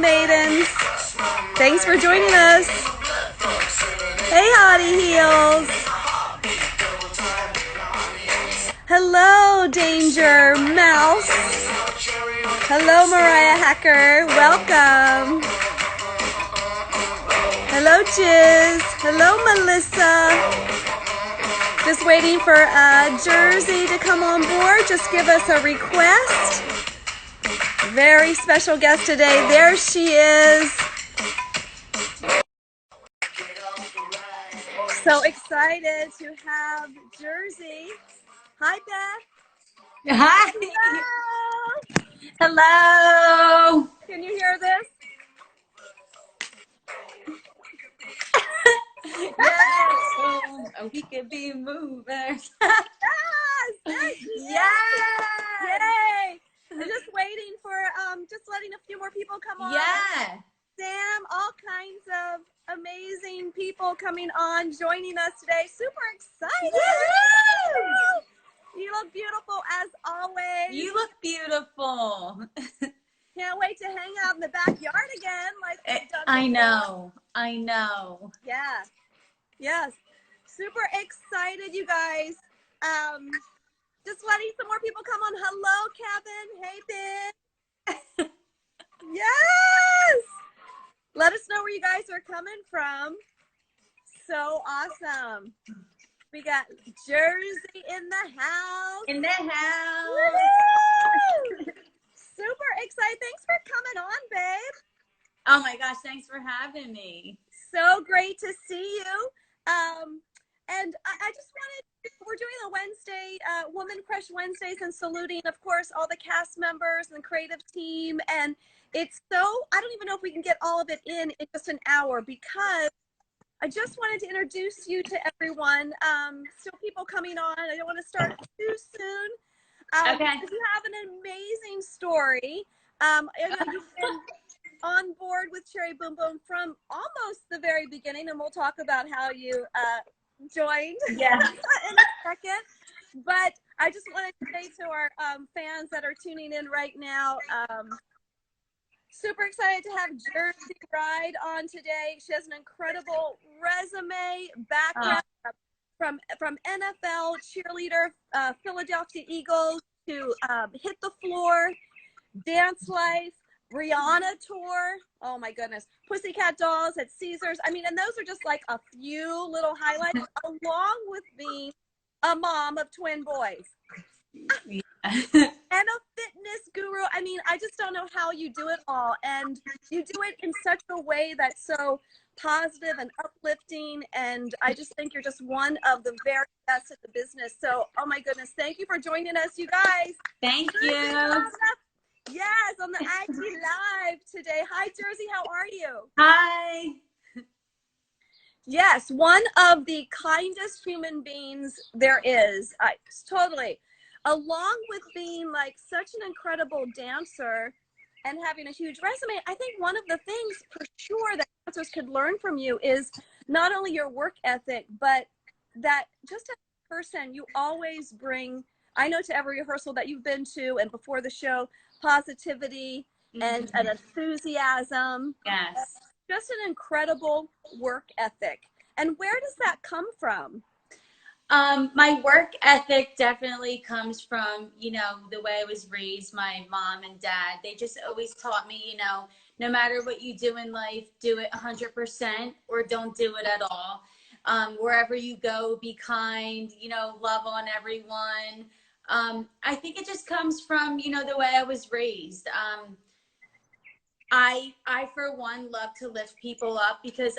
maidens. Thanks for joining us. Hey, Hottie Heels. Hello, Danger Mouse. Hello, Mariah Hacker. Welcome. Hello, Jiz. Hello, Melissa. Just waiting for Jersey to come on board. Just give us a request. Very special guest today. There she is. So excited to have Jersey. Hi, Beth. Hi. Hello. Hello. Can you hear this? Yes. We could be movers. Yes. Yes. Yay. I'm just waiting for, just letting a few more people come on. Yeah. Sam, all kinds of amazing people coming on, joining us today. Super excited. Woo-hoo! You look beautiful as always. You look beautiful. Can't wait to hang out in the backyard again like we've done before. I know. Yeah. Yes. Super excited, you guys. Just letting some more people come on. Hello, Kevin. Hey, Ben. Yes. Let us know where you guys are coming from. So awesome. We got Jersey in the house. In the house. Woo-hoo! Super excited. Thanks for coming on, babe. Oh my gosh, thanks for having me. So great to see you. And I just wanted, we're doing a Wednesday, Woman Crush Wednesdays, and saluting, of course, all the cast members and the creative team. And it's so, I don't even know if we can get all of it in just an hour, because I just wanted to introduce you to everyone. Still people coming on. I don't want to start too soon. Okay. Because you have an amazing story. I know you've been on board with Cherry Boom Boom from almost the very beginning, and we'll talk about how you joined in a second. But I just wanted to say to our fans that are tuning in right now, super excited to have Jersey Ride on today. She has an incredible resume, background from NFL cheerleader, Philadelphia Eagles, to Hit the Floor, Dance Life, Rihanna tour. Oh my goodness. Pussycat Dolls at Caesars. I mean, and those are just like a few little highlights, along with being a mom of twin boys. And a fitness guru. I mean, I just don't know how you do it all. And you do it in such a way that's so positive and uplifting. And I just think you're just one of the very best at the business. So, oh my goodness, thank you for joining us, you guys. Thank you. Yes, on the IG Live today. Hi, Jersey. How are you? Hi. Yes, one of the kindest human beings there is. Totally. Along with being like such an incredible dancer and having a huge resume, I think one of the things for sure that dancers could learn from you is not only your work ethic, but that just as a person, you always bring, I know to every rehearsal that you've been to and before the show, positivity and an enthusiasm. Yes. Just an incredible work ethic. And where does that come from? My work ethic definitely comes from, the way I was raised. My mom and dad, they just always taught me, no matter what you do in life, do it 100% or don't do it at all. Wherever you go, be kind, love on everyone. I think it just comes from, the way I was raised. I for one love to lift people up, because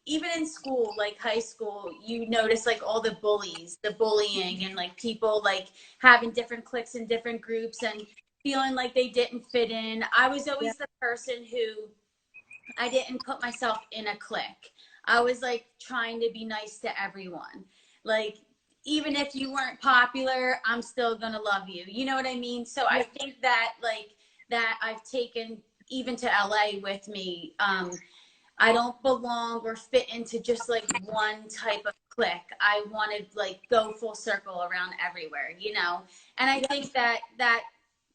even in school, like high school, you notice like all the bullies, the bullying, and like people like having different cliques and different groups and feeling like they didn't fit in. I was always the person who, I didn't put myself in a clique. I was like trying to be nice to everyone. Like, even if you weren't popular, I'm still gonna love you. You know what I mean? So I think that that I've taken even to LA with me. I don't belong or fit into just like one type of clique. I want to like go full circle around everywhere, And I think that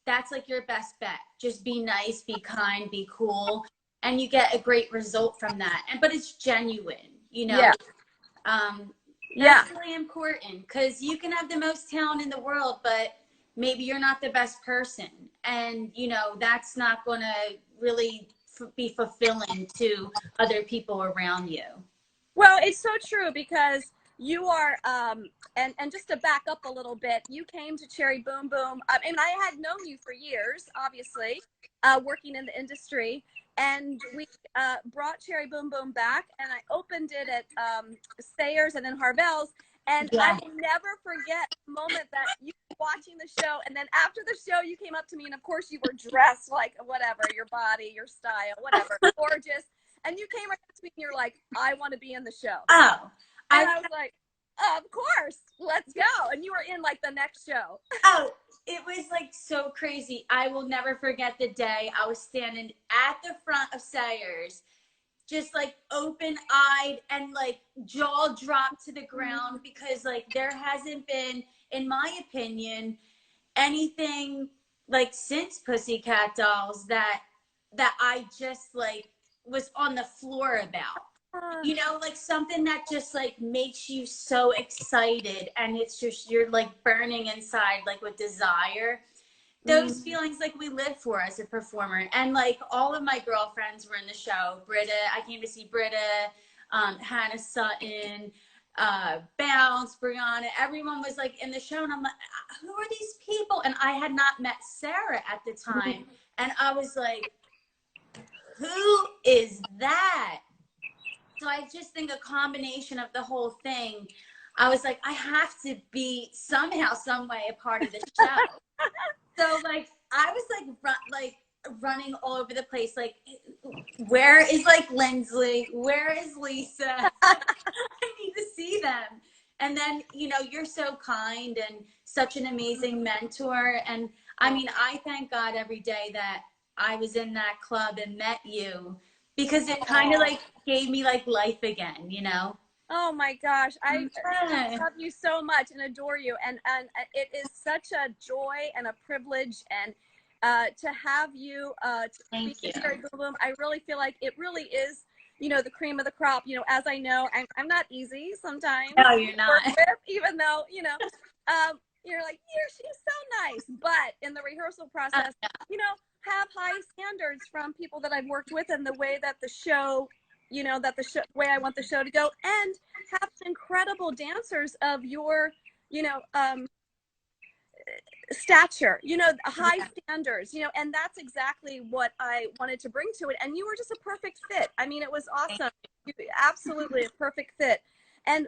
that's like your best bet. Just be nice, be kind, be cool, and you get a great result from that. And but it's genuine, you know. Yeah. That's really important, because you can have the most talent in the world, but maybe you're not the best person, and you know that's not going to really be fulfilling to other people around you. Well, it's so true, because you are, and just to back up a little bit, you came to Cherry Boom Boom. I mean, I had known you for years, obviously, working in the industry, and we brought Cherry Boom Boom back, and I opened it at Sayers and then Harvell's, and I will never forget the moment that you were watching the show, and then after the show, you came up to me, and of course, you were dressed like whatever, your body, your style, whatever, gorgeous. And you came right up to me and you're like, I want to be in the show. Oh, and I was like, of course, let's go. And you were in like the next show. Oh, it was like so crazy. I will never forget the day I was standing at the front of Sayers, just like open-eyed and like jaw dropped to the ground, because like there hasn't been, in my opinion, anything like since Pussycat Dolls that I just like was on the floor about. You know, like something that just like makes you so excited, and it's just, you're like burning inside like with desire. Those feelings like we live for as a performer. And like all of my girlfriends were in the show. Britta, I came to see Britta, Hannah Sutton, Bounce, Brianna, everyone was like in the show, and I'm like, who are these people? And I had not met Sarah at the time, and I was like, who is that? So I just think a combination of the whole thing, I was like, I have to be somehow, some way a part of the show. So like, I was like running all over the place. Like, where is like Lindsley? Where is Lisa? I need to see them. And then, you know, you're so kind and such an amazing mentor. And I mean, I thank God every day that I was in that club and met you, because it kind of like gave me like life again, you know? Oh my gosh. I love you so much and adore you. And it is such a joy and a privilege, and to have you to Thank speak you. to Cherry Boom Boom. I really feel like it really is, you know, the cream of the crop. You know, as I know, I'm not easy sometimes. No, you're not. Even though, you know, you're like, yeah, she's so nice. But in the rehearsal process, you know, have high standards from people that I've worked with, and the way that the show, you know, that the show, way I want the show to go, and have incredible dancers of your, you know, stature, you know, high standards, you know, and that's exactly what I wanted to bring to it. And you were just a perfect fit. I mean, it was awesome. Absolutely a perfect fit. And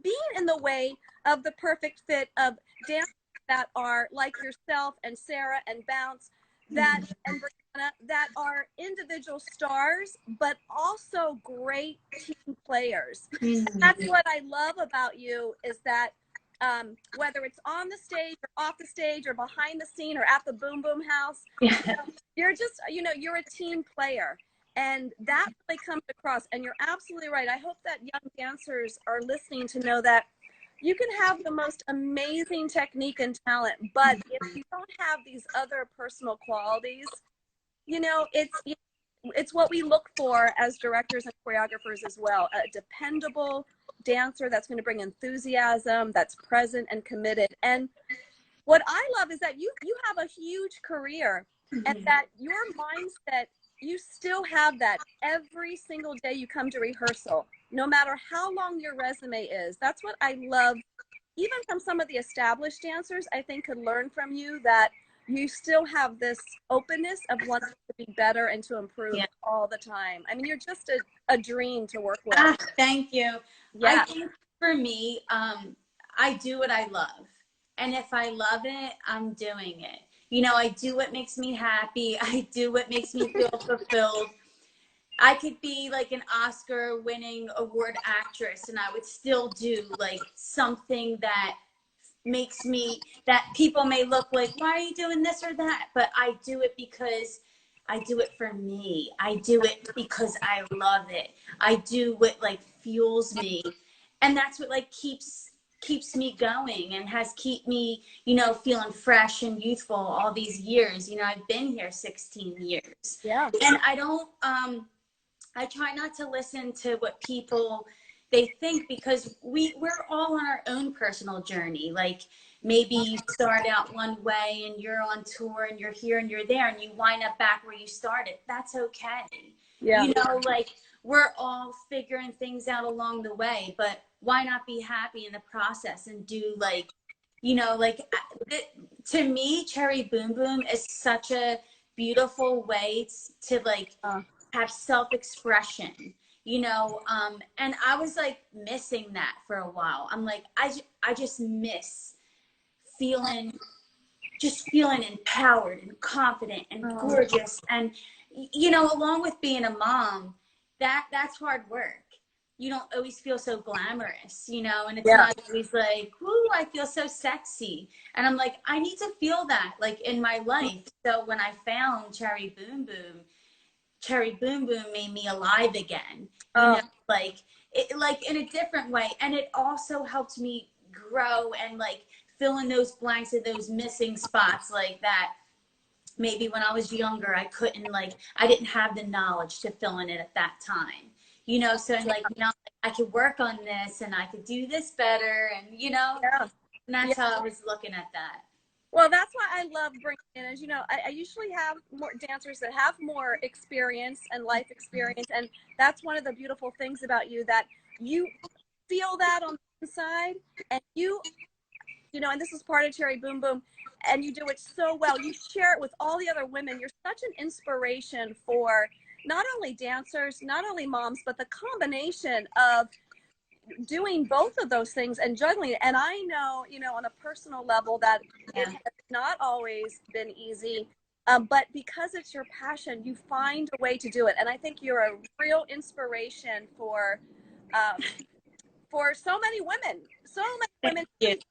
being in the way of the perfect fit of dancers that are like yourself and Sarah and Bounce, that and Brianna, that are individual stars, but also great team players. That's what I love about you, is that whether it's on the stage or off the stage or behind the scene or at the Boom Boom House, you know, you're just, you know, you're a team player, and that really comes across. And you're absolutely right. I hope that young dancers are listening to know that you can have the most amazing technique and talent, but if you don't have these other personal qualities, you know, it's what we look for as directors and choreographers as well. A dependable dancer that's going to bring enthusiasm, that's present and committed. And what I love is that you have a huge career, and that your mindset, you still have that every single day you come to rehearsal, no matter how long your resume is. That's what I love, even from some of the established dancers, I think could learn from you, that you still have this openness of wanting to be better and to improve all the time. I mean, you're just a dream to work with. Thank you. Yeah. I think for me, I do what I love. And if I love it, I'm doing it. You know, I do what makes me happy. I do what makes me feel fulfilled. I could be like an Oscar winning award actress, and I would still do like something that makes me, that people may look like, why are you doing this or that? But I do it because I do it for me. I do it because I love it. I do what like fuels me. And that's what like keeps keeps me going and has keep me, you know, feeling fresh and youthful all these years. You know, I've been here 16 years. Yeah. And I don't, I try not to listen to what people they think, because we're all on our own personal journey. Like maybe you start out one way and you're on tour and you're here and you're there and you wind up back where you started. That's okay. Yeah. You know, like we're all figuring things out along the way, but why not be happy in the process and do like, you know, like to me, Cherry Boom Boom is such a beautiful way to like have self-expression, you know, and I was like missing that for a while. I'm like, I just miss feeling, just feeling empowered and confident and gorgeous. And, you know, along with being a mom, that's hard work. You don't always feel so glamorous, you know, and it's not always like, whoo, I feel so sexy. And I'm like, I need to feel that like in my life. So when I found Cherry Boom Boom, Cherry Boom Boom made me alive again, you know, like it, like in a different way. And it also helped me grow and like fill in those blanks of those missing spots, like that maybe when I was younger, I couldn't, like, I didn't have the knowledge to fill in it at that time, you know? So I'm like, you know, I could work on this and I could do this better. And, you know, and that's how I was looking at that. Well, that's why I love bringing in, as you know, I usually have more dancers that have more experience and life experience. And that's one of the beautiful things about you, that you feel that on the inside, and you know, and this is part of Cherry Boom Boom, and you do it so well. You share it with all the other women. You're such an inspiration for not only dancers, not only moms, but the combination of doing both of those things and juggling it. And I know, you know, on a personal level that it has not always been easy, but because it's your passion, you find a way to do it. And I think you're a real inspiration for so many women,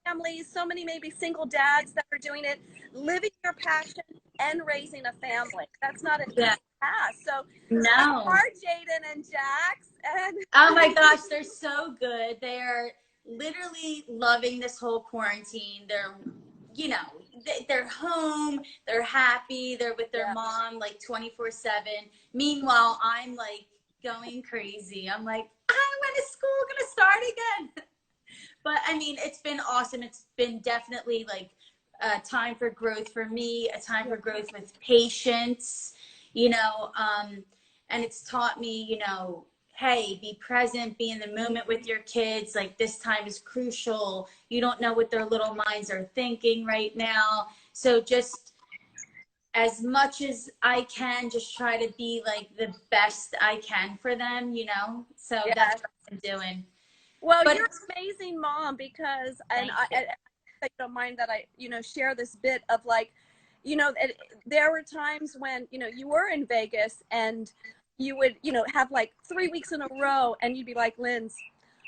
families, so many maybe single dads that are doing it, living your passion and raising a family. That's not an easy task. So no, are Jaden and Jax, and oh my gosh, they're so good. They're literally loving this whole quarantine. They're, you know, they're home, they're happy, they're with their mom like 24/7. Meanwhile, I'm like going crazy. I'm like, when is school gonna start again? But I mean, it's been awesome. It's been definitely like a time for growth for me, a time for growth with patience, you know, and it's taught me, you know, hey, be present, be in the moment with your kids. Like, this time is crucial. You don't know what their little minds are thinking right now. So just as much as I can, just try to be like the best I can for them, you know? So that's what I'm doing. Well, you're an amazing mom, because, and I don't mind that I, you know, share this bit of like, you know, there were times when, you know, you were in Vegas and you would, you know, have like 3 weeks in a row and you'd be like, Linz,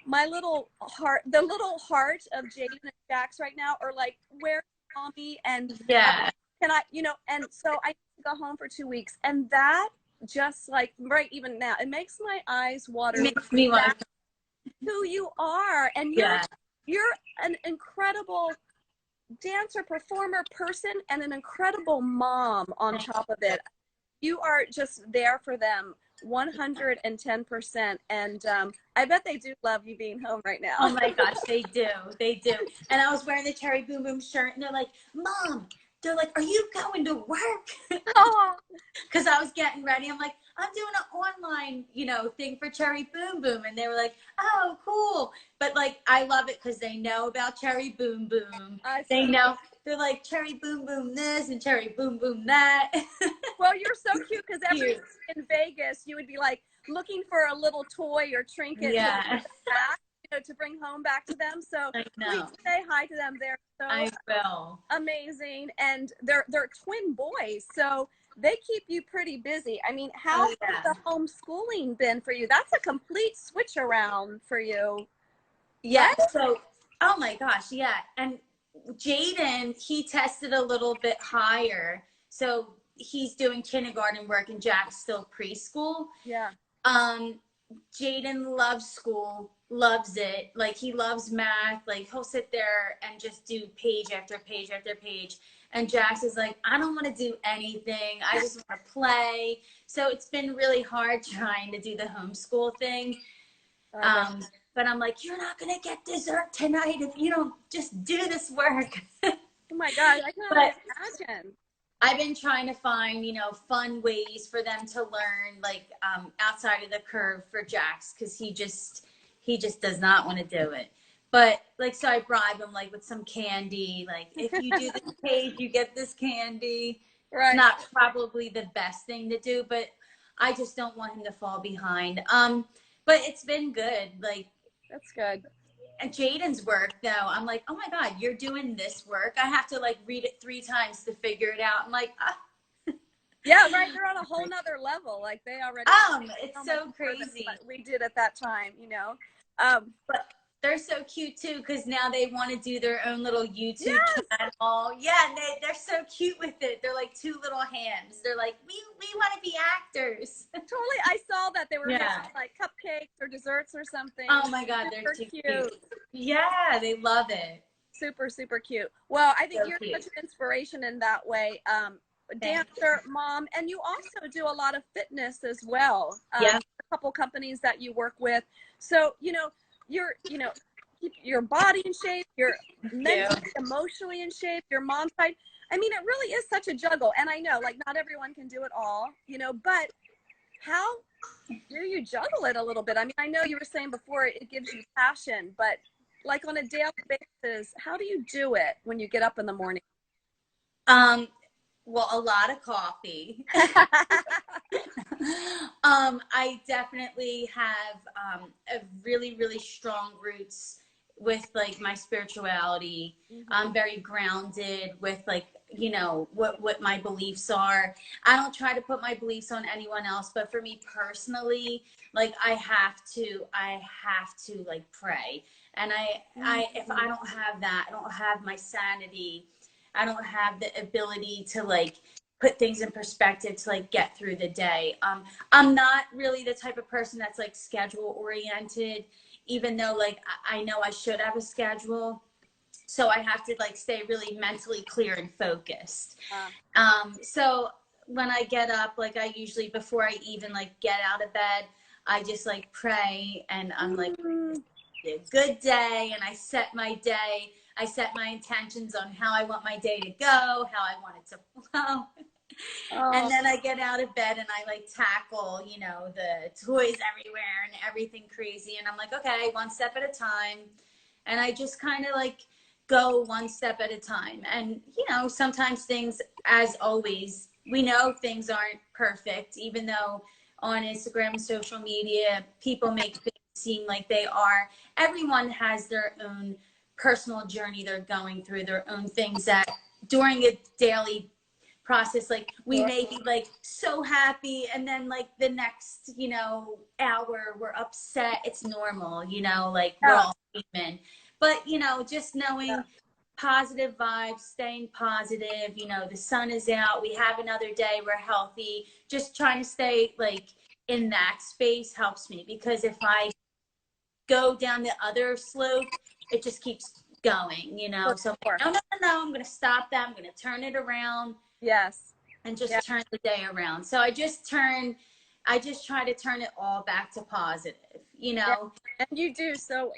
my little heart, the little heart of Jaden and Jax right now are like, where's mommy? And can I, you know, and so I need to go home for 2 weeks. And that just like, right, even now, it makes my eyes water. Makes me want to. Who you are, and you're an incredible dancer, performer, person, and an incredible mom on top of it. You are just there for them 110%, and I bet they do love you being home right now. Oh my gosh, they do, And I was wearing the Cherry Boom Boom shirt, and they're like, Mom, they're like, are you going to work? Because I was getting ready. I'm like, I'm doing an online, you know, thing for Cherry Boom Boom. And they were like, oh, cool. But like, I love it because they know about Cherry Boom Boom. They know. They're like, Cherry Boom Boom this and Cherry Boom Boom that. Well, you're so cute, because every day in Vegas, you would be like looking for a little toy or trinket to bring home back to them. So please say hi to them. They're so amazing. And they're twin boys, so they keep you pretty busy. I mean, how has the homeschooling been for you? That's a complete switch around for you. Yeah. Right? So, oh my gosh. Yeah. And Jaden, he tested a little bit higher. So he's doing kindergarten work and Jack's still preschool. Yeah. Jaden loves school. loves it. Like, he loves math. Like, he'll sit there and just do page after page after page. And Jax is like, I don't want to do anything. I just want to play. So it's been really hard trying to do the homeschool thing. But I'm like, you're not going to get dessert tonight if you don't just do this work. Oh my God, I can only imagine. I've been trying to find, you know, fun ways for them to learn, like, outside of the curve for Jax, because he just does not want to do it. But, like, so I bribe him, like, with some candy. Like, if you do this page, you get this candy. Right. It's not probably the best thing to do, but I just don't want him to fall behind. But it's been good. Like, that's good. And Jaden's work, though, I'm like, oh my God, you're doing this work. I have to, like, read it 3 times to figure it out. I'm like, yeah, right. They're on a whole nother level. Like, they already. It's so crazy. We did at that time, you know. But they're so cute too, because now they want to do their own little YouTube channel. Yeah, and they're so cute with it. They're like 2 little hands. They're like, we want to be actors. Totally. I saw that they were making, like, cupcakes or desserts or something. Oh my God, they're too cute. Yeah, they love it. Super, super cute. Well, I think So you're cute. such an inspiration in that way. Dancer, mom, and you also do a lot of fitness as well. A couple companies that you work with. So, you know, keep your body in shape, you're mentally, emotionally in shape, your mom's side. I mean, it really is such a juggle. And I know, like, not everyone can do it all, you know, but how do you juggle it a little bit? I mean, I know you were saying before it gives you passion, but like on a daily basis, how do you do it when you get up in the morning? Well, a lot of coffee. I definitely have a really, really strong roots with, like, my spirituality. I'm very grounded with, like, you know, what my beliefs are. I don't try to put my beliefs on anyone else, but for me personally, like, I have to like pray. And if I don't have that, I don't have my sanity. I don't have the ability to, like, put things in perspective to, like, get through the day. I'm not really the type of person that's, like, schedule oriented, even though, like, I know I should have a schedule. So I have to, like, stay really mentally clear and focused. So when I get up, like, I usually, before I even, like, get out of bed, I just, like, pray, and I'm like, a good day, and I set my day. I set my intentions on how I want my day to go, how I want it to flow. And then I get out of bed and I, like, tackle, you know, the toys everywhere and everything crazy. And I'm like, okay, 1 step at a time. And I just kind of, like, go 1 step at a time. And, you know, sometimes things, as always, we know things aren't perfect, even though on Instagram and social media, people make things seem like they are. Everyone has their own personal journey they're going through, their own things that during a daily process, like, we may be, like, so happy, and then, like, the next, you know, hour we're upset. It's normal, you know, like, we're all human. But, you know, just knowing positive vibes, staying positive, you know, the sun is out, we have another day, we're healthy. Just trying to stay, like, in that space helps me, because if I go down the other slope, it just keeps going, you know. So I'm like, no, I'm going to stop that. I'm going to turn it around. Yes. And just turn the day around. So I just try to turn it all back to positive, you know. And you do so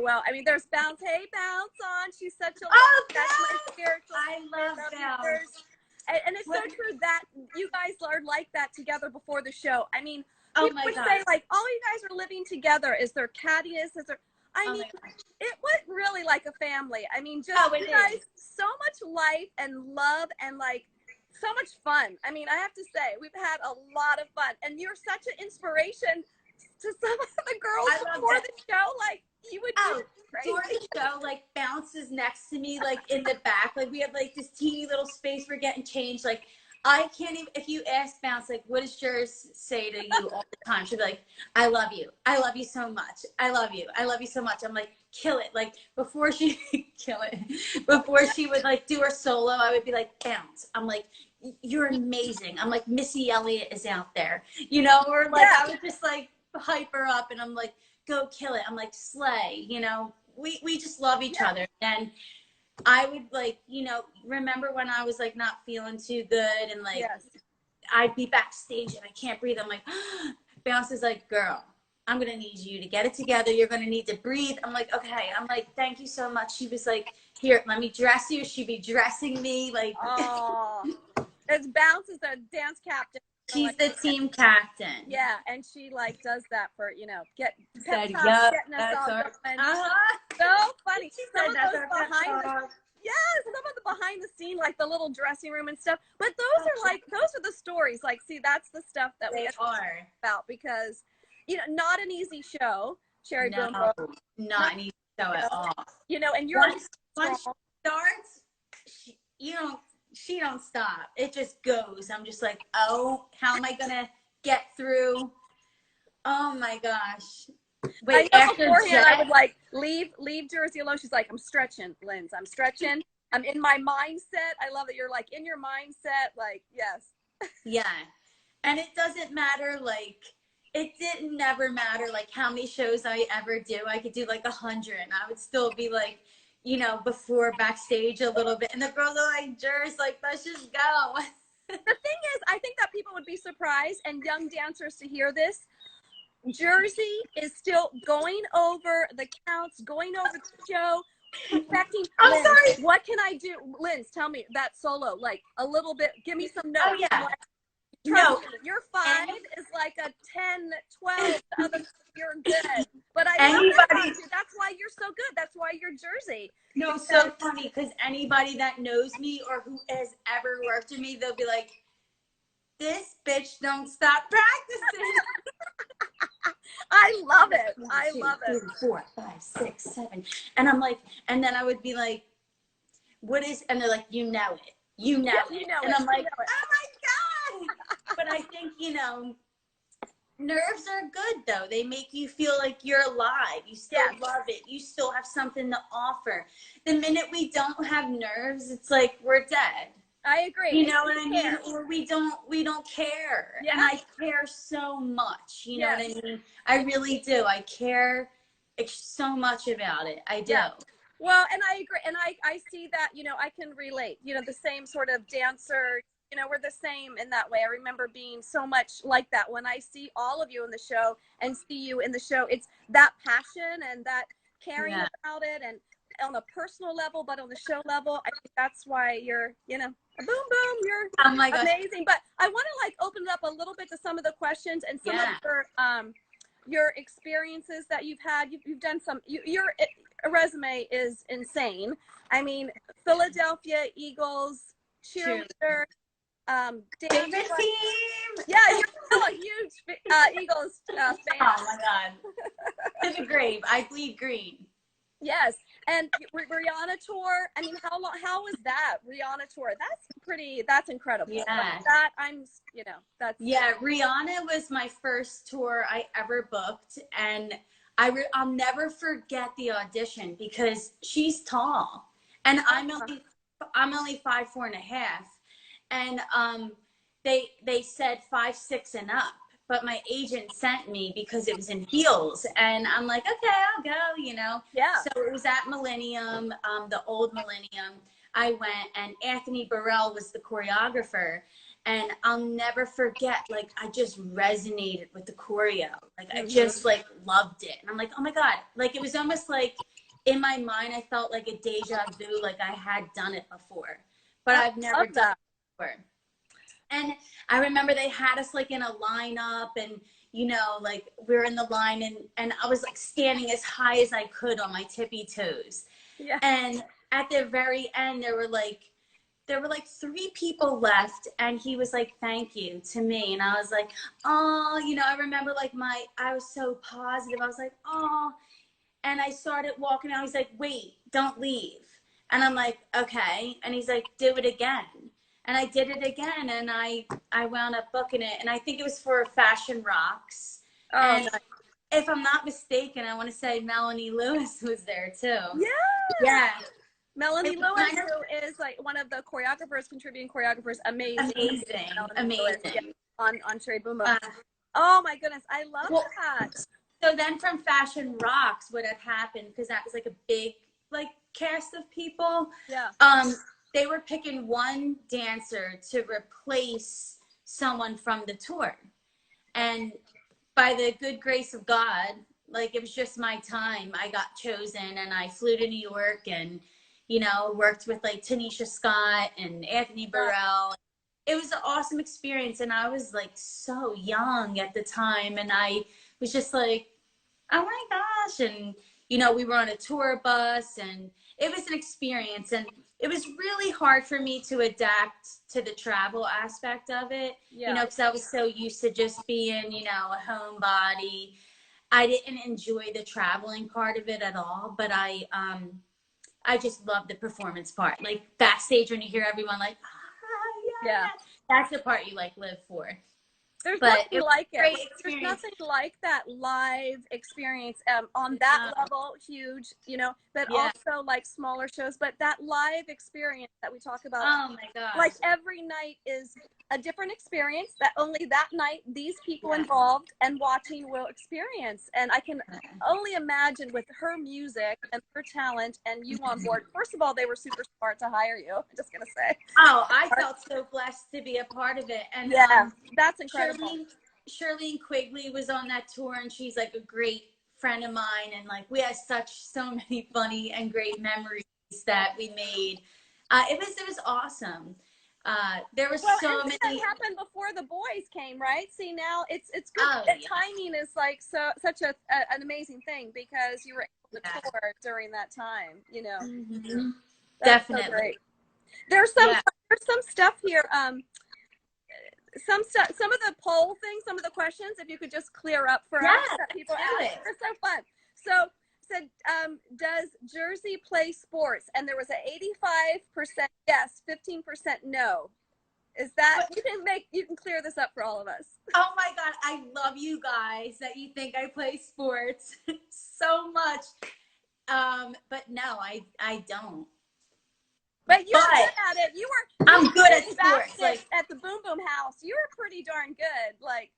well. I mean, there's Bounce. Hey, Bounce on. She's such a that's my spiritual. I love Bounce. And it's so true that you guys are like that together before the show. I mean, people would God. say, like, all you guys are living together. Is there cattiness? Is there? I mean, it was really like a family. I mean, just you guys, so much life and love and, like, so much fun. I mean, I have to say, we've had a lot of fun, and you're such an inspiration to some of the girls before the show. Like, you would do during the show, like, Bounce is next to me, like, in the back. Like, we have, like, this teeny little space we're getting changed. Like, I can't even, if you ask Bounce, like, what does yours say to you all the time? She'll be like, I love you. I love you so much. I love you. I love you so much. I'm like, kill it. Like, before she, before she would, like, do her solo, I would be like, Bounce. I'm like, you're amazing. I'm like, Missy Elliott is out there, you know, or, like, I would just, like, hype her up, and I'm like, go kill it. I'm like, slay, you know, we just love each other. And I would like, you know, remember when I was like not feeling too good and like I'd be backstage and I can't breathe. I'm like, Bounce is like, girl, I'm going to need you to get it together. You're going to need to breathe. I'm like, okay. I'm like, thank you so much. She was like, here, let me dress you. She'd be dressing me. Like, oh, it's Bounce is the dance captain. She's the team captain. Yeah, and she like does that for, you know, getting us Yep, all going. So funny. She Some said of that's those our some of the behind the scene, like the little dressing room and stuff. But those are the stories. Like, see, that's the stuff that we are about, because, you know, not an easy show, Cherry Boom Boom. Not an easy show at all. You know, and you're once she starts, she don't stop. It just goes. I'm just like, oh, how am I gonna get through? Oh my gosh. Wait, I know beforehand I would like leave Jersey alone. She's like, I'm stretching, Linz. I'm stretching. I'm in my mindset. I love that you're like in your mindset. Like, yes. Yeah. And it doesn't matter, like, it didn't never matter like how many shows I ever do. I could do like 100 and I would still be like, you know, before backstage a little bit. And the girls are like, Jersey, like, let's just go. The thing is, I think that people would be surprised, and young dancers, to hear this. Jersey is still going over the counts, going over the show, perfecting. I'm Linz, sorry. what can I do? Linz, tell me that solo, like a little bit. Give me some notes. Oh, yeah. Like, no, your 5 is like a 10, 12. The other, you're good. But I love that. That's why you're so good. That's why you're Jersey. No, so funny, because anybody that knows me or who has ever worked with me, they'll be like, this bitch don't stop practicing. I love it. 1, I 2, love 3, it. 4, 5, 6, 7. And I'm like, and then I would be like, what is, and they're like, you know it. You know it. You know and it. I'm like, oh my God. But I think, you know, nerves are good though. They make you feel like you're alive. You still love it. You still have something to offer. The minute we don't have nerves, it's like we're dead. I agree. You know what I mean? Or we don't care. Yeah. And I care so much. You know what I mean? I really do. I care so much about it. I do. Yeah. Well, and I agree. And I see that, you know, I can relate, you know, the same sort of dancer, you know, we're the same in that way. I remember being so much like that. When I see all of you in the show and see you in the show, it's that passion and that caring about it, and on a personal level, but on the show level, I think that's why you're, you know, boom, boom, you're amazing. But I want to like open it up a little bit to some of the questions and some of your experiences that you've had. You've done some, your resume is insane. I mean, Philadelphia Eagles cheerleader, favorite team. Yeah, you're still a huge Eagles fan. Oh my God. To the grave. I bleed green. Yes. And Rihanna tour, I mean, how was that Rihanna tour? That's incredible. Yeah. Like that, I'm, you know, that's. Yeah, Rihanna was my first tour I ever booked. And I'll never forget the audition because she's tall. And I'm only 5'4.5". And they said 5'6" and up. But my agent sent me because it was in heels. And I'm like, okay, I'll go, you know. Yeah. So it was at Millennium, the old Millennium. I went, and Anthony Burrell was the choreographer. And I'll never forget, like, I just resonated with the choreo. Like, I just, like, loved it. And I'm like, oh, my God. Like, it was almost like, in my mind, I felt like a deja vu, like I had done it before. But I've never done it before. And I remember they had us like in a lineup, and, you know, like we were in the line, and I was like standing as high as I could on my tippy toes. Yeah. And at the very end, there were like 3 people left, and he was like, thank you to me. And I was like, oh, you know, I remember like I was so positive. I was like, oh, and I started walking out. He's like, wait, don't leave. And I'm like, okay. And he's like, do it again. And I did it again, and I wound up booking it. And I think it was for Fashion Rocks. Oh, and if I'm not mistaken, I want to say Melanie Lewis was there too. Yeah. Yeah. Melanie Lewis, who is like one of the choreographers, contributing choreographers. Amazing. Amazing. On Cherry Boom Boom. Oh my goodness. I love that. So then from Fashion Rocks, what had happened, because that was like a big like cast of people. Yeah. They were picking one dancer to replace someone from the tour. And by the good grace of God, like it was just my time. I got chosen and I flew to New York and, you know, worked with like Tanisha Scott and Anthony Burrell. It was an awesome experience. And I was like so young at the time. And I was just like, oh my gosh. And, you know, we were on a tour bus and it was an experience. And it was really hard for me to adapt to the travel aspect of it, you know, because I was so used to just being, you know, a homebody. I didn't enjoy the traveling part of it at all, but I just love the performance part. Like backstage when you hear everyone like, ah, yeah, that's the part you like live for. There's nothing like it. There's nothing like that live experience on that level, huge, you know, but also like smaller shows. But that live experience that we talk about, oh my gosh, like every night is a different experience that only that night these people involved and watching will experience. And I can only imagine with her music and her talent and you on board. First of all, they were super smart to hire you. I'm just gonna say. Oh, I felt so blessed to be a part of it. And that's incredible. Shirley Quigley was on that tour, and she's like a great friend of mine. And like we had so many funny and great memories that we made. It was awesome. There was so many. That happened before the boys came, right? See, now it's good. The timing is like such an amazing thing because you were able to tour during that time. You know, definitely. So great. There's some stuff here. Some of the poll things, some of the questions, if you could just clear up for us that people ask. They're so fun. So said, does Jersey play sports? And there was an 85% yes, 15% no. Is that you can clear this up for all of us? Oh my God, I love you guys that you think I play sports so much. But no, I don't. But you're good at it. I'm good at sports. Like at the Boom Boom House, you were pretty darn good. Like,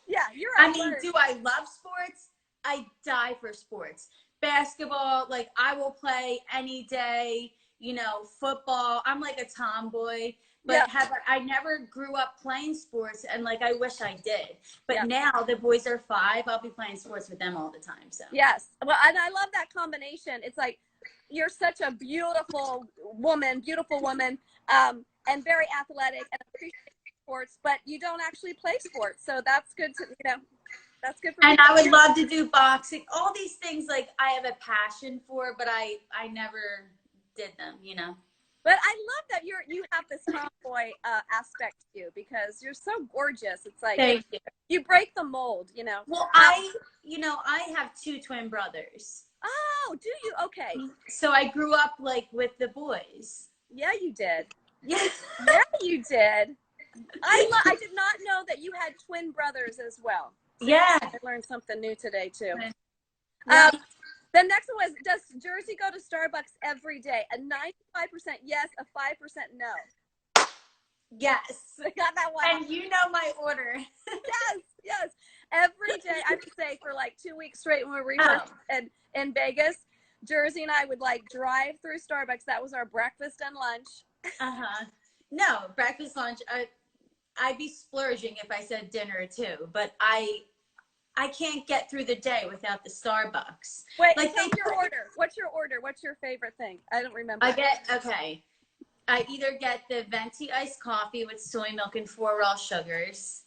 you're. I mean, do I love sports? I die for sports. Basketball, like I will play any day. You know, football. I'm like a tomboy, but I never grew up playing sports, and like I wish I did. But now the boys are 5. I'll be playing sports with them all the time. So yes, well, and I love that combination. It's like, you're such a beautiful woman, and very athletic and appreciate sports, but you don't actually play sports. So that's good to, that's good for me. And I would love to do boxing, all these things like I have a passion for, but I never did them, you know. But I love that you have this tomboy aspect to you because you're so gorgeous. It's like, thank you. You break the mold, you know. Well, I have 2 twin brothers. Oh, do you? Okay. So I grew up like with the boys. Yeah, you did. Yeah. Yeah, you did. I did not know that you had twin brothers as well. So yeah. I learned something new today too. Yeah. The next one was, does Jersey go to Starbucks every day? A 95% yes, a 5% no. Yes. I got that one. And you know my order. Yes. Every day, I would say for like 2 weeks straight when we rehearsed in Vegas, Jersey and I would like drive through Starbucks. That was our breakfast and lunch. No, breakfast, lunch. I'd be splurging if I said dinner too, but I can't get through the day without the Starbucks. Wait, like your order. What's your order? What's your favorite thing? I don't remember. I either get the venti iced coffee with soy milk and 4 raw sugars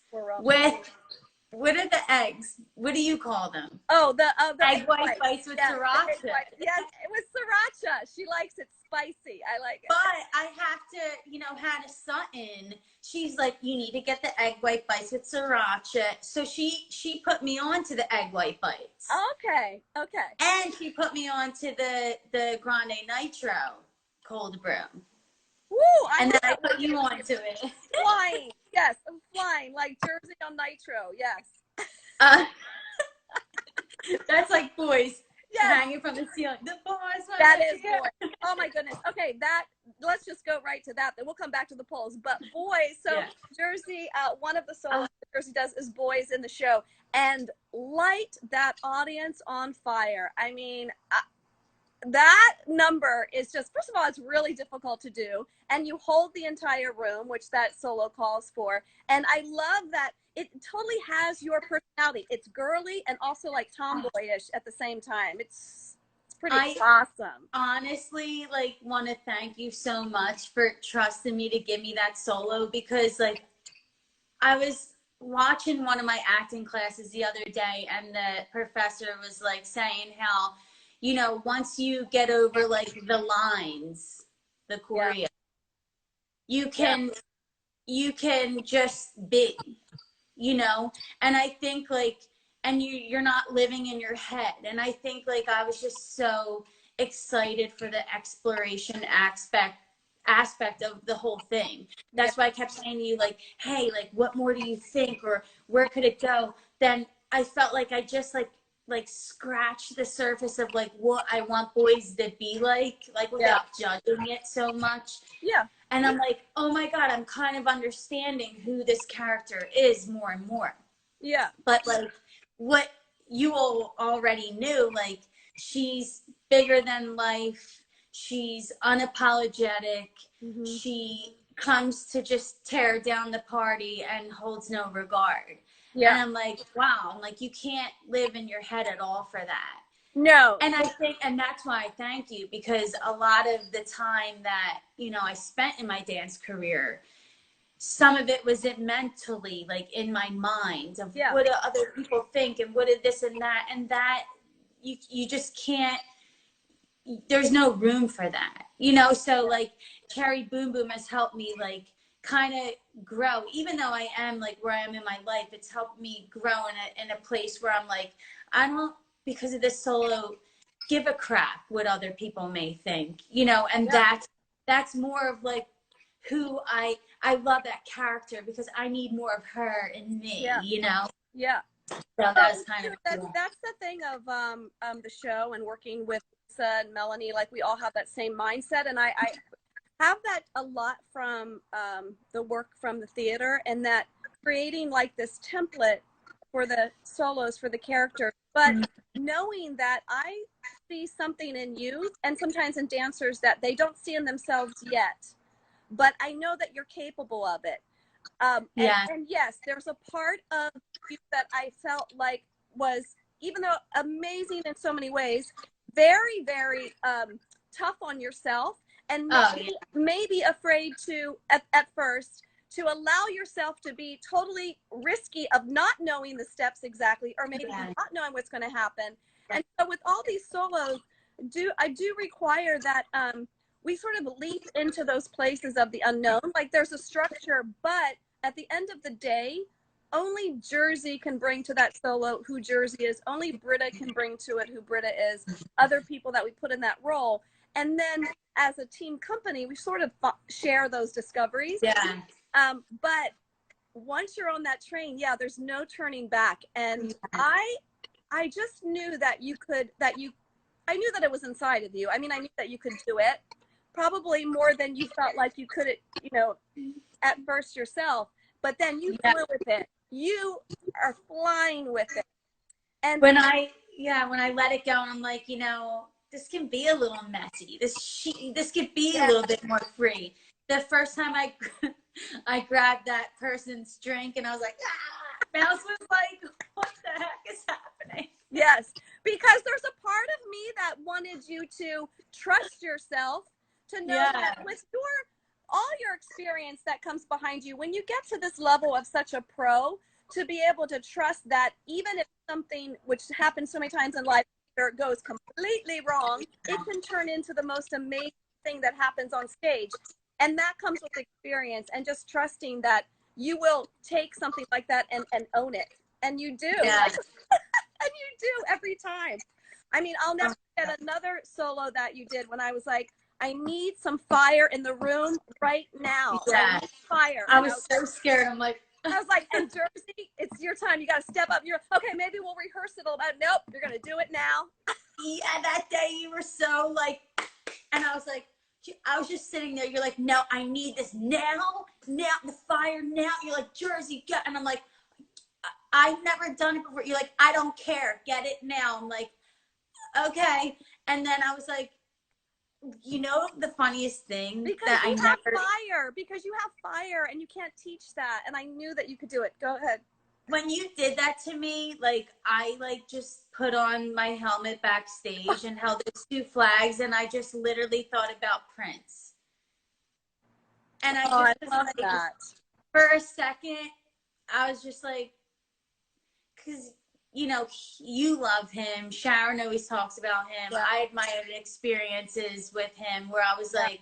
what are the eggs? What do you call them? Oh, the egg white bites with sriracha. Yes, it was sriracha. She likes it spicy. I like it. But I have to, Hannah Sutton, she's like, you need to get the egg white bites with sriracha. So she put me on to the egg white bites. Okay. And she put me on to the Grande Nitro cold brew. Woo! And then I put you on to it. Flying. Yes, I'm flying like Jersey on Nitro. Yes. That's like boys hanging from the ceiling. The boys. That is boys. Oh my goodness. Okay, let's just go right to that. Then we'll come back to the polls. But boys, so Jersey, one of the solos that Jersey does is boys in the show, and light that audience on fire. I mean, that number is just, first of all, it's really difficult to do, and you hold the entire room, which that solo calls for. And I love that it totally has your personality. It's girly and also like tomboyish at the same time. It's pretty awesome. Honestly, like, want to thank you so much for trusting me to give me that solo, because like I was watching one of my acting classes the other day, and the professor was like saying how, you know, once you get over like the lines, the choreo, you can just be, you know. And I think like, and you're not living in your head. And I think like I was just so excited for the exploration aspect of the whole thing. That's why I kept saying to you, like, hey, like, what more do you think, or where could it go? Then I felt like I just like scratch the surface of like what I want boys to be like without judging it so much. And I'm like, oh my God, I'm kind of understanding who this character is more and more. But like what you all already knew, like, she's bigger than life. She's unapologetic. She comes to just tear down the party and holds no regard. And I'm like, wow, I'm like, you can't live in your head at all for that. No. And I think, and that's why I thank you, because a lot of the time that, you know, I spent in my dance career, some of it was mentally, like in my mind of what do other people think, and what did this and that you just can't, there's no room for that, you know. So like Cherry Boom Boom has helped me like kind of grow, even though I am like where I am in my life. It's helped me grow in a place where I'm like, I don't, because of this solo, give a crap what other people may think, you know. And that's more of like who I love that character, because I need more of her in me, you know. So that's kind of that's the thing of the show, and working with Lisa and Melanie, like we all have that same mindset. And I have that a lot from the work from the theater, and that creating like this template for the solos for the character, but knowing that I see something in you and sometimes in dancers that they don't see in themselves yet, but I know that you're capable of it. And yes, there's a part of you that I felt like was, even though amazing in so many ways, very, very tough on yourself, and maybe afraid to, at first, to allow yourself to be totally risky of not knowing the steps exactly, or maybe not knowing what's going to happen. And so with all these solos, I do require that we sort of leap into those places of the unknown. Like there's a structure, but at the end of the day, only Jersey can bring to that solo who Jersey is. Only Britta can bring to it who Britta is. Other people that we put in that role. And then as a team company, we sort of share those discoveries. But once you're on that train, there's no turning back. And I just knew that you could, I knew that it was inside of you. I mean, I knew that you could do it, probably more than you felt like you could, you know, at first yourself. But then you flew with it. You are flying with it. And when I let it go, and I'm like, you know, this can be a little messy. This could be a little bit more free. The first time I grabbed that person's drink, and I was like, Mouse was like, what the heck is happening? Yes, because there's a part of me that wanted you to trust yourself, to know that with all your experience that comes behind you, when you get to this level of such a pro, to be able to trust that even if something, which happens so many times in life, or it goes completely wrong, it can turn into the most amazing thing that happens on stage. And that comes with experience, and just trusting that you will take something like that and own it. And you do. And you do every time. I mean, I'll never forget another solo that you did when I was like, I need some fire in the room right now. I need fire. I was so scared. I'm like, I was like, and Jersey, it's your time. You got to step up. You're okay. Maybe we'll rehearse it a little bit. Nope, you're gonna do it now. That day you were so like, and I was like, I was just sitting there. You're like, no, I need this now, the fire now. You're like, Jersey, get. And I'm like, I've never done it before. You're like, I don't care, get it now. I'm like, okay. And then I was like, you know, the funniest thing because that you I have never, fire, because you have fire and you can't teach that. And I knew that you could do it. Go ahead. when you did that to me, like I like just put on my helmet backstage and held those two flags, and I just literally thought about Prince. And I just I was love like, that. for a second, I was just like, because you know, you love him. Sharon always talks about him. Yeah. I had my own experiences with him where I was like,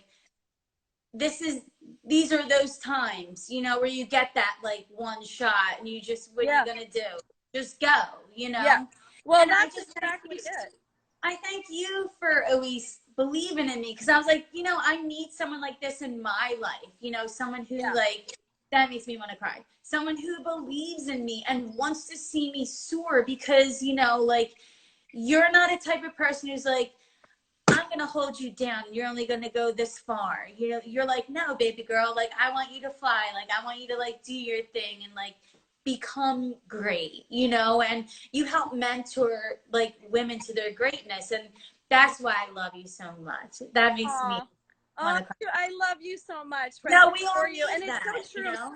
these are those times, you know, where you get that like one shot and you just, what are you gonna do? Just go, you know? Yeah. Well, And that's exactly it. I thank you for always believing in me, because I was like, you know, I need someone like this in my life, you know, someone who like, that makes me want to cry. Someone who believes in me and wants to see me soar, because, you know, like, you're not a type of person who's like, I'm gonna hold you down. You're only gonna go this far. You know, you're like, no, baby girl. Like, I want you to fly. Like, I want you to like do your thing and like become great. You know, and you help mentor like women to their greatness, and that's why I love you so much. That makes me want to cry. I love you so much. No, we all for need you, and that, it's so true. you know?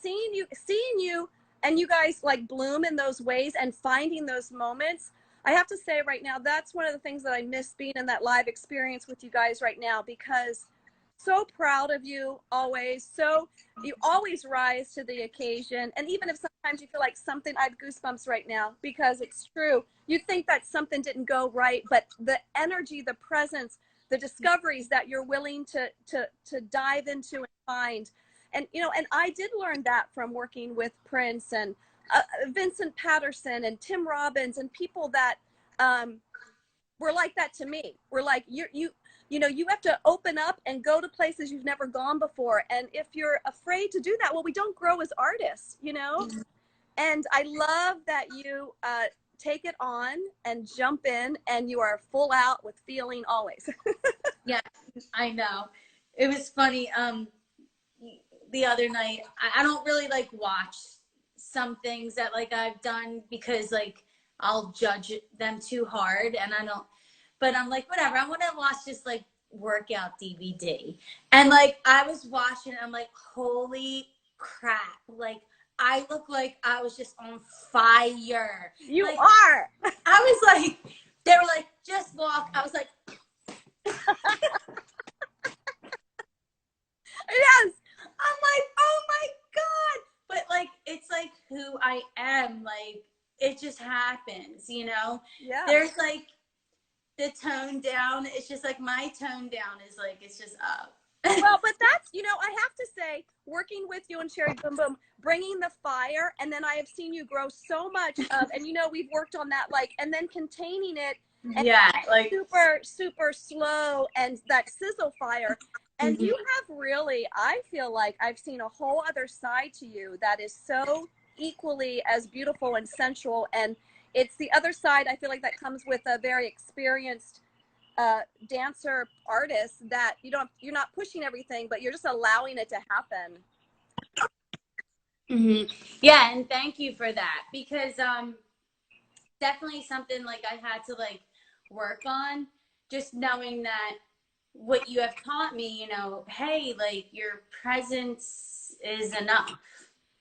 Seeing you, and you guys like bloom in those ways and finding those moments. I have to say right now, that's one of the things that I miss being in that live experience with you guys right now, because so proud of you always. So you always rise to the occasion. And even if sometimes you feel like something, I have goosebumps right now because it's true. You think that something didn't go right, but the energy, the presence, the discoveries that you're willing to dive into and find. And, you know, and I did learn that from working with Prince and Vincent Patterson and Tim Robbins and people that were like that to me. We're like, you know, you have to open up and go to places you've never gone before. And if you're afraid to do that, well, we don't grow as artists, you know? Mm-hmm. And I love that you take it on and jump in, and you are full out with feeling always. Yeah, I know. It was funny. The other night, I don't really like watch some things that like I've done, because like I'll judge them too hard, and I don't, but I'm like, whatever, I want to watch this like workout DVD. And like I was watching it, I'm like, holy crap, like I look like I was just on fire. You like, are. I was like, they were like, just walk. I was like, yes. I'm like, oh my God. But like, it's like who I am. Like, it just happens, you know? Yeah. There's like the tone down. It's just like my tone down is like, it's just up. Well, but that's, you know, I have to say, working with you and Cherry Boom Boom, bringing the fire, and then I have seen you grow so much of, and you know, we've worked on that, like, and then containing it. And yeah, like super, super slow, and that sizzle fire. And you have really, I feel like I've seen a whole other side to you that is so equally as beautiful and sensual. And it's the other side, I feel like, that comes with a very experienced dancer artist, that you're not pushing everything, but you're just allowing it to happen. Mm-hmm. Yeah, and thank you for that, because definitely something like I had to like work on, just knowing that what you have taught me, you know, hey, like your presence is enough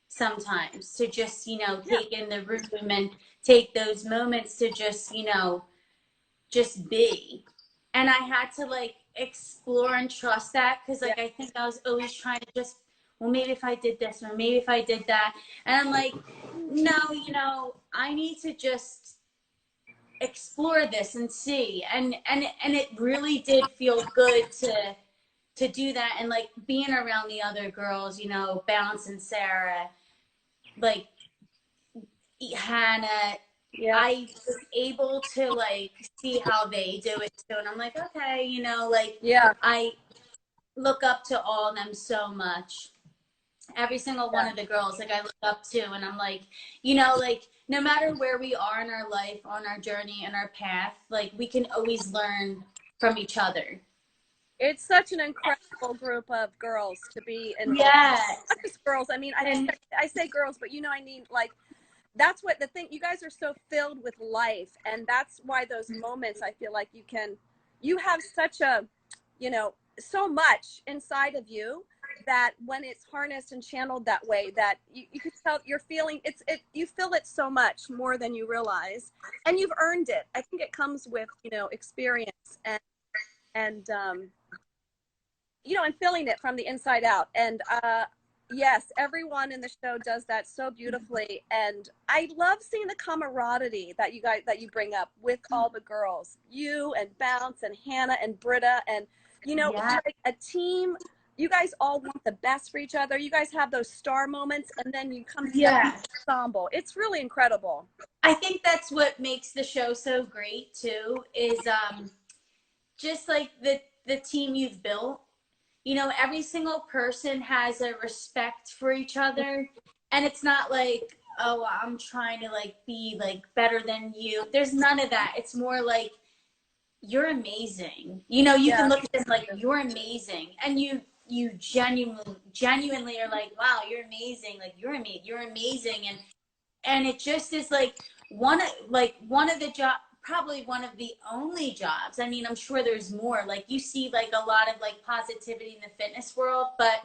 sometimes to just, you know, take in the room and take those moments to just, you know, just be. And I had to like explore and trust that, because like I think I was always trying to just, well, maybe if I did this or maybe if I did that. And I'm like, no, you know, I need to just explore this and see. And it really did feel good to do that. And like being around the other girls, you know, Bounce and Sarah, like Hannah, I was able to like see how they do it too. And I'm like, okay, you know, like I look up to all of them so much. Every single one of the girls, like I look up to, and I'm like, you know, like no matter where we are in our life, on our journey and our path, like we can always learn from each other. It's such an incredible group of girls to be involved. Yeah. Not just girls. I mean, I say girls, but you know, I mean, like, that's what the thing, you guys are so filled with life. And that's why those moments, I feel like you have such a, you know, so much inside of you that when it's harnessed and channeled that way, that you can tell you're feeling you feel it so much more than you realize, and you've earned it. I think it comes with, you know, experience and you know, and feeling it from the inside out. And yes, everyone in the show does that so beautifully. And I love seeing the camaraderie that you bring up with all the girls, you and Bounce and Hannah and Britta, and you know, it's like a team. You guys all want the best for each other. You guys have those star moments, and then you come together as an ensemble. It's really incredible. I think that's what makes the show so great too, is just like the team you've built. You know, every single person has a respect for each other, and it's not like, oh, I'm trying to like be like better than you. There's none of that. It's more like, you're amazing. You know, you can look at them like, you're amazing, and you genuinely are like, wow, you're amazing. Like, you're amazing, and it just is like one of the job, probably one of the only jobs. I mean, I'm sure there's more. Like, you see like a lot of like positivity in the fitness world, but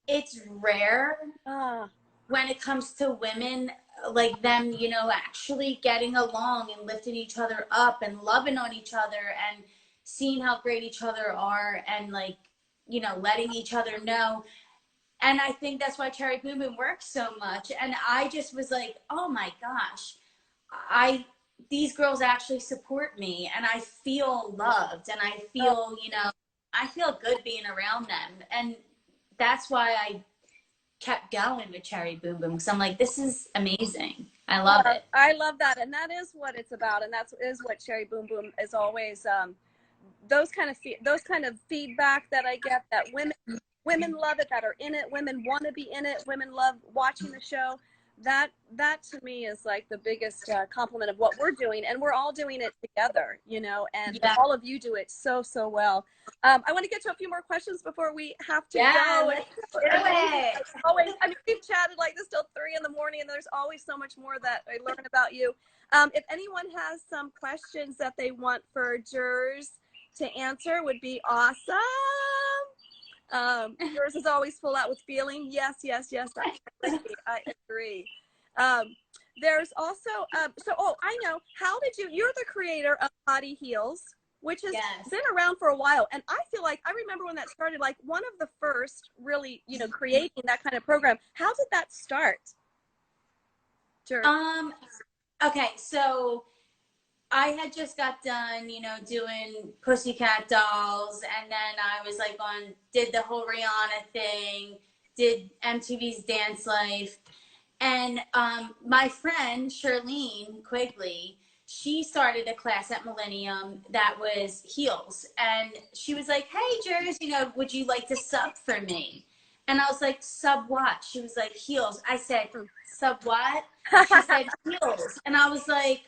it's rare when it comes to women like them, you know, actually getting along and lifting each other up and loving on each other and seeing how great each other are, and like, you know, letting each other know. And I think that's why Cherry Boom Boom works so much. And I just was like, oh my gosh, these girls actually support me, and I feel loved, and I feel, you know, I feel good being around them. And that's why I kept going with Cherry Boom Boom, because I'm like, this is amazing. I love it. I love that. And that is what it's about. And that is what Cherry Boom Boom is always, those kind of feedback that I get, that women love it, that are in it, women want to be in it, women love watching the show. That to me is like the biggest compliment of what we're doing, and we're all doing it together, you know, and all of you do it so well. I want to get to a few more questions before we have to go. Let's do it. Always, I mean, we've chatted like this till 3 a.m, and there's always so much more that I learn about you. If anyone has some questions that they want for jurors to answer, would be awesome. Yours is always full out with feeling. Yes, I agree. There's also, I know, you're the creator of Hottie Heels, which has been around for a while. And I feel like, I remember when that started, like one of the first really, you know, creating that kind of program. How did that start? Sure. Okay, so I had just got done, you know, doing Pussycat Dolls, and then I was like did the whole Rihanna thing, did MTV's Dance Life, and my friend Charlene Quigley, she started a class at Millennium that was heels, and she was like, hey, Jers, you know, would you like to sub for me? And I was like, sub what? She was like, heels. I said, sub what? She said, heels. And I was like,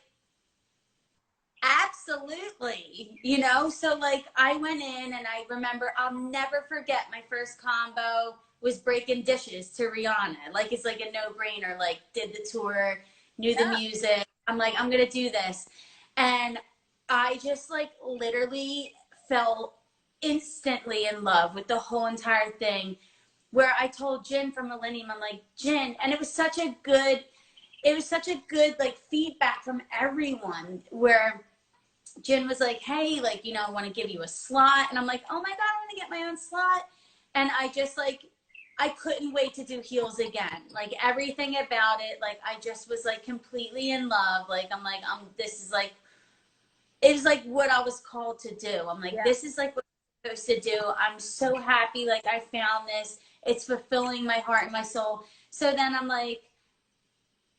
absolutely, you know. So like, I went in, and I remember, I'll never forget, my first combo was breaking dishes to Rihanna. Like, it's like a no-brainer. Like, did the tour, knew the music. I'm like, I'm gonna do this. And I just like literally fell instantly in love with the whole entire thing, where I told Jen from Millennium, I'm like, Jen, and it was such a good like feedback from everyone, where Jen was like, hey, like, you know, I want to give you a slot. And I'm like, oh my God, I want to get my own slot. And I just like, I couldn't wait to do heels again. Like, everything about it, like, I just was like completely in love. Like, I'm like, this is like, it is like what I was called to do. I'm like, this is like what I'm supposed to do. I'm so happy. Like, I found this. It's fulfilling my heart and my soul. So then I'm like,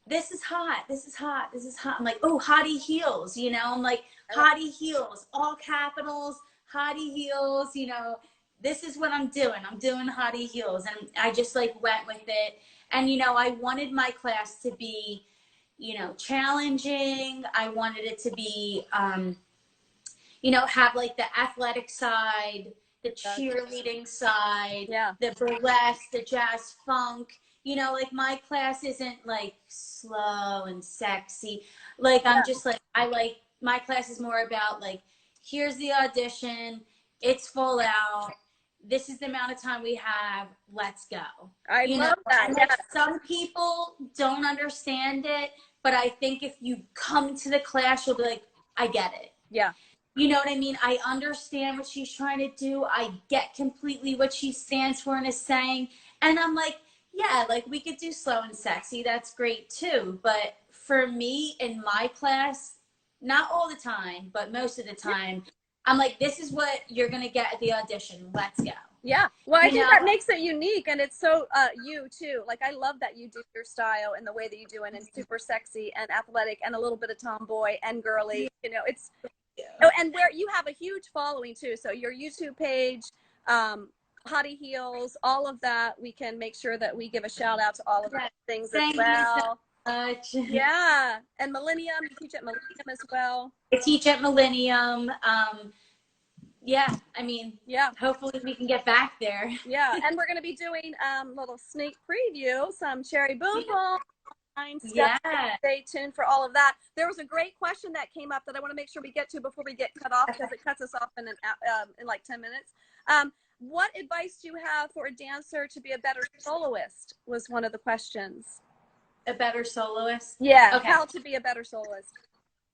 this is hot. This is hot. This is hot. I'm like, oh, Hottie Heels, you know. I'm like, Hottie Heels, all capitals, Hottie Heels, you know. This is what I'm doing. I'm doing Hottie Heels. And I just like went with it. And, you know, I wanted my class to be, you know, challenging. I wanted it to be, you know, have like the athletic side, the cheerleading side, the burlesque, the jazz funk. You know, like my class isn't like slow and sexy. Like I'm just like, I like, my class is more about like, here's the audition, it's full out, this is the amount of time we have, let's go. I love that. And like some people don't understand it, but I think if you come to the class, you'll be like, I get it. Yeah. You know what I mean? I understand what she's trying to do. I get completely what she stands for and is saying. And I'm like, yeah, like we could do slow and sexy. That's great too. But for me in my class, not all the time, but most of the time, I'm like, this is what you're going to get at the audition. Let's go. Yeah. Well, I think that makes it unique, and it's so you too. Like I love that you do your style and the way that you do it, and super sexy and athletic and a little bit of tomboy and girly. You know, it's and where you have a huge following too. So your YouTube page, Hottie Heels, all of that, we can make sure that we give a shout out to all of those things as well. Yeah. And Millennium, you teach at Millennium as well. I teach at Millennium. Yeah, I mean, hopefully we can get back there. Yeah, and we're going to be doing little sneak preview, some Cherry Boom Boom stuff. Yeah. Stay tuned for all of that. There was a great question that came up that I want to make sure we get to before we get cut off, because it cuts us off in like 10 minutes. What advice do you have for a dancer to be a better soloist was one of the questions. A better soloist? Yeah, okay. How to be a better soloist.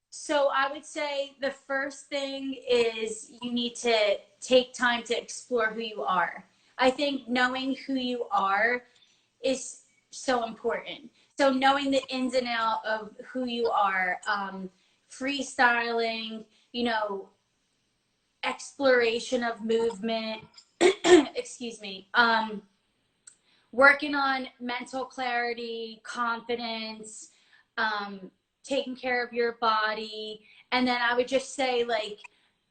So I would say the first thing is you need to take time to explore who you are. I think knowing who you are is so important. So knowing the ins and outs of who you are, freestyling, you know, exploration of movement, excuse me, working on mental clarity, confidence, taking care of your body. And then I would just say like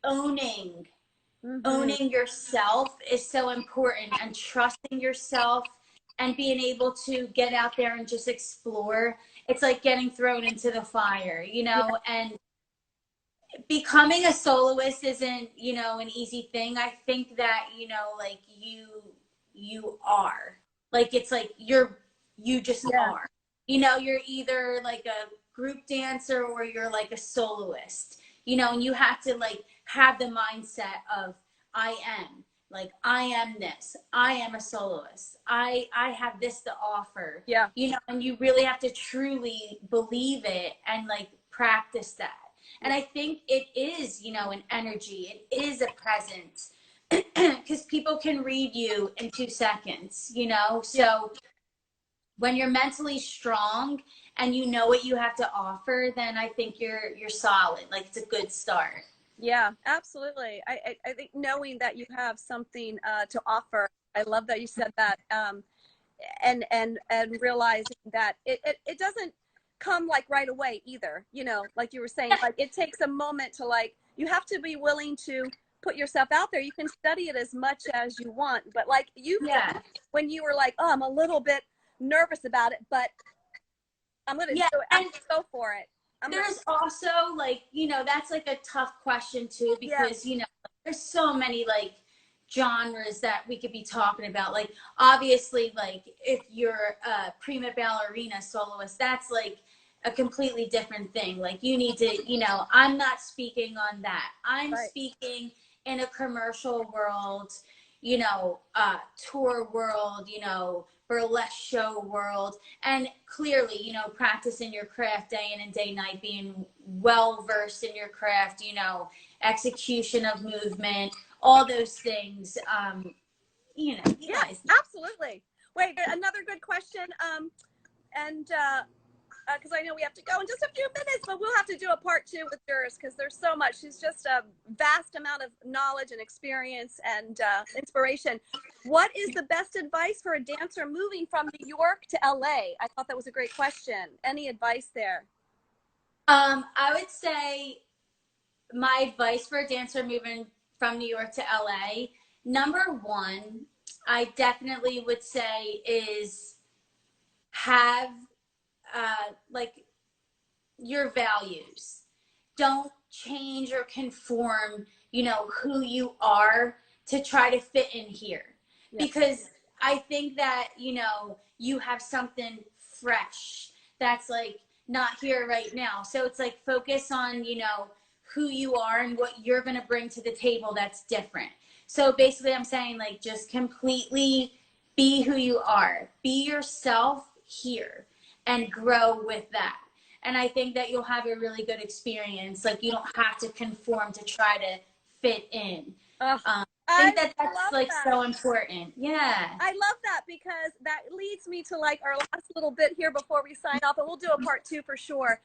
owning yourself is so important, and trusting yourself and being able to get out there and just explore. It's like getting thrown into the fire, you know, and becoming a soloist isn't, you know, an easy thing. I think that, you know, like you are like, it's like you just are, you know, you're either like a group dancer or you're like a soloist, you know, and you have to like have the mindset of I am this, I am a soloist, I have this to offer, you know, and you really have to truly believe it and like practice that. And I think it is, you know, an energy, it is a presence, because people can read you in 2 seconds, you know. So when you're mentally strong and you know what you have to offer, then I think you're solid. Like it's a good start. Yeah, absolutely. I think knowing that you have something to offer. I love that you said that. And realizing that it doesn't come like right away either. You know, like you were saying, like it takes a moment to like, you have to be willing to put yourself out there. You can study it as much as you want, but like you, when you were like, oh, I'm a little bit nervous about it, but I'm gonna do it. I'm gonna go for it. There's also like, you know, that's like a tough question too, because you know, there's so many like genres that we could be talking about. Like obviously, like if you're a prima ballerina soloist, that's like a completely different thing. Like you need to, you know, I'm not speaking on that. I'm speaking in a commercial world, you know, tour world, you know, burlesque show world, and clearly, you know, practicing your craft day in and day night, being well versed in your craft, you know, execution of movement, all those things. You know, you guys. Absolutely. Wait, another good question. Because I know we have to go in just a few minutes, but we'll have to do a part 2 with yours, because there's so much. She's just a vast amount of knowledge and experience and inspiration. What is the best advice for a dancer moving from New York to LA? I thought that was a great question. Any advice there? I would say my advice for a dancer moving from New York to LA, number one, I definitely would say is have like your values. Don't change or conform, you know, who you are to try to fit in here. Yes. Because I think that, you know, you have something fresh that's like not here right now. So it's like focus on, you know, who you are and what you're going to bring to the table that's different. So basically I'm saying like just completely be who you are. Be yourself here and grow with that. And I think that you'll have a really good experience. Like you don't have to conform to try to fit in. I think that that's like that. So important. Yeah. I love that because that leads me to like our last little bit here before we sign off, and we'll do a part 2 for sure.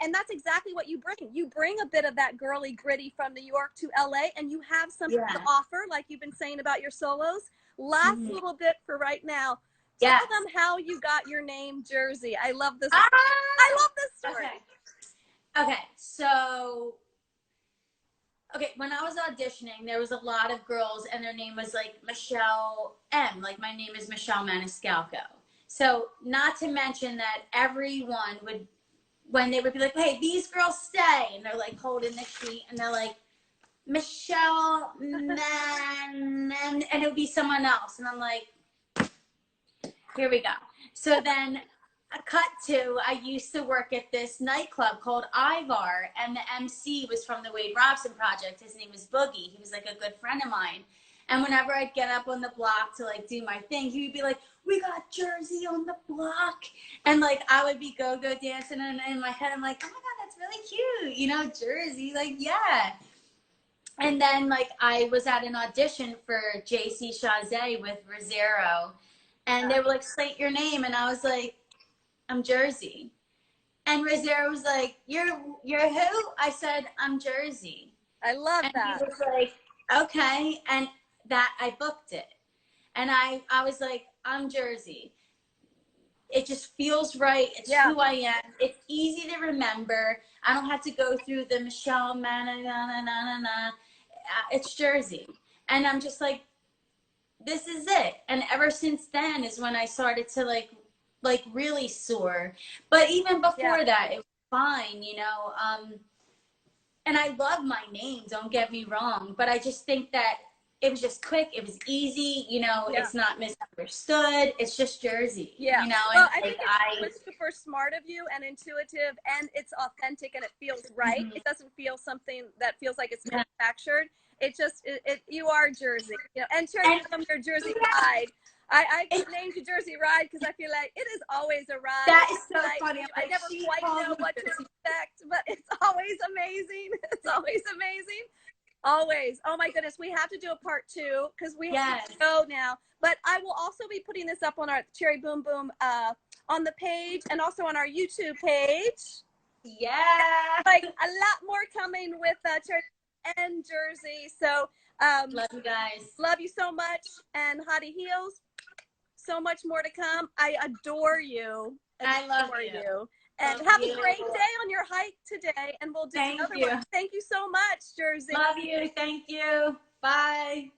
And that's exactly what you bring. You bring a bit of that girly gritty from New York to LA, and you have something to offer, like you've been saying about your solos. Last little bit for right now. Tell them how you got your name, Jersey. I love this. I love this story. Okay. So, when I was auditioning, there was a lot of girls, and their name was like Michelle M. Like my name is Michelle Maniscalco. So, not to mention that everyone would, when they would be like, hey, these girls stay, and they're like holding the sheet, and they're like, Michelle Man, and it would be someone else. And I'm like, here we go. So then a cut to, I used to work at this nightclub called Ivar, and the MC was from the Wade Robson Project. His name was Boogie. He was like a good friend of mine. And whenever I'd get up on the block to like do my thing, he would be like, we got Jersey on the block. And like, I would be go-go dancing, and in my head, I'm like, oh my God, that's really cute. You know, Jersey, like, yeah. And then like, I was at an audition for JC Chazé with Rosero, and they were like, slate your name. And I was like, I'm Jersey. And Rosero was like, you're who? I said, I'm Jersey. I love and that. He was like, okay. And that I booked it. And I was like, I'm Jersey. It just feels right. It's who I am. It's easy to remember. I don't have to go through the Michelle, it's Jersey. And I'm just like, this is it. And ever since then is when I started to like really soar. But even before that, it was fine, you know. And I love my name, don't get me wrong, but I just think that it was just quick, it was easy, you know, it's not misunderstood, it's just Jersey. You know, well, I think it's super smart of you and intuitive, and it's authentic, and it feels right. It doesn't feel something that feels like it's manufactured. It just you are Jersey, you know. And Cherry, from your Jersey Ride, I named you Jersey Ride because I feel like it is always a ride. That is so funny. I never quite know what to expect, but it's always amazing. It's always amazing. Always. Oh my goodness, we have to do a part 2 because we have to go now. But I will also be putting this up on our Cherry Boom Boom on the page, and also on our YouTube page. Yeah. Like a lot more coming with Cherry and Jersey. So love you guys. Love you so much. And Hottie Heels, so much more to come. I adore you. I love you. And have a great day on your hike today. And we'll do another one. Thank you so much, Jersey. Love you. Thank you. Bye.